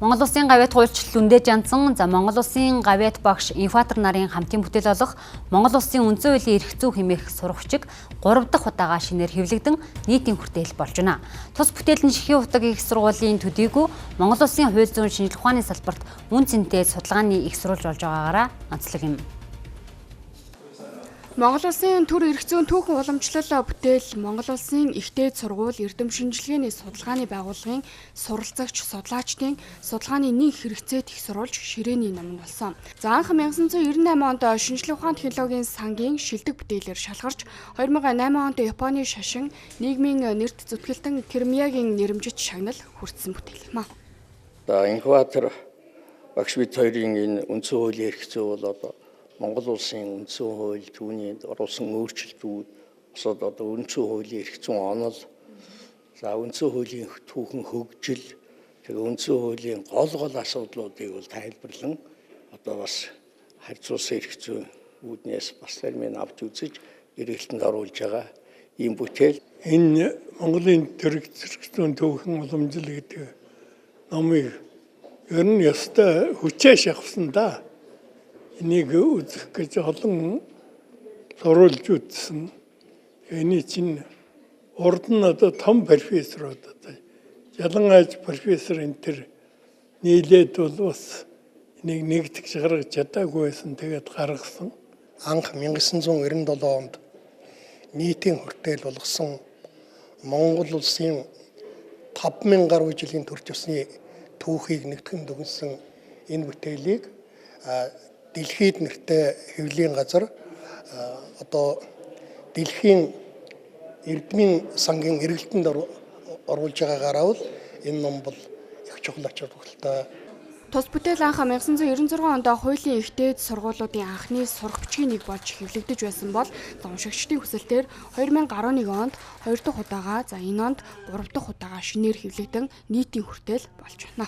Монгол Улсын гавьяат хуульчлал Лүндэ Жанцсан, Монгол Улсын гавьяат багш Инфатор нарын хамтын бүтээл болох Монгол Улсын үндсэн хуулийн эрх зүй хэмээх сурагчиг 3 дахь удаага шинээр хэвлэгдэн нийтийн хүртээл болж байна. Тус бүтээл нь Шихийн утга их сургуулийн төдийгүй Монгол Улсын хууль зүйн шинжилгээ ухааны салбарт үн цэнтэй судалгааны их сурвалж болж байгаагаараа онцлог юм. Монгол Улсын төр эрх зүйн түүхэн уламжлал бүтээл Монгол Улсын их дээд сургууль эрдэм шинжилгээний судалгааны байгууллагын суралцагч судлаачдын судалгааны нэг хэрэгцээт их сурвалж ширээний ном нь болсон. За анх 1998 онд шинжилгээ ухааны технологийн сангийн шилдэг бүтээлээр шалгарч 2008 онд Японы шашин нийгмийн нэрт зүтгэлтэн Кирмиягийн нэрэмжит шагнал хүртсэн бүтээл юм а. Инфатор багш бид хоёрын энэ үндсэн хуулийн эрх зүй бол одоо Монгол Улсын үндсэн хууль түүний оруулсан өөрчлөлтүүд босоод одоо үндсэн хуулийн эрх зүйн онол за үндсэн хуулийн түүхэн хөгжил тэгээ үндсэн хуулийн гол асуудлуудыг бол тайлбарлан одоо бас харьцуулсан эрх зүйн үүднээс бас термин авч үзэж эргэлтэнд оруулж байгаа ийм бүтээл. Энэ Монголын төр эрх зүйн түүхэн уламжлал гэдэг номыг ер нь ёстой хүчээ шахсан да. Энийг үзэх гэж олон сурвалж үзсэн. Эний чинь урд нь одоо том профессорууд одоо ялангуяа профессор энэ төр нийлээд бол бас энийг нэгтгэж гаргаж чадаагүй байсан. Тэгээд гаргасан. Анх 1997 онд нийтийн хүртээл болгосон Монгол Улсын 5000 гаруй жилийн төрч ёсны түүхийг нэгтгэн дүгнсэн энэ бүтээлийг дэлхийд нэртэй хэвлэлийн газар одоо дэлхийн эрдмийн сангийн эргэлтэнд оруулж байгаагаараа бол энэ ном бол их чухал ач холбогдолтой. Тус бүтээл анх 1996 онд хуулийн их дээд сургуулиудын анхны сурах бичгийн нэг болж хэвлэгдэж байсан бол уншигчдын хүсэлтээр 2011 онд 2 дахь удаага, за энэ онд 3 дахь удаага шинээр хэвлэгдэн нийтийн хүртээл болж байна.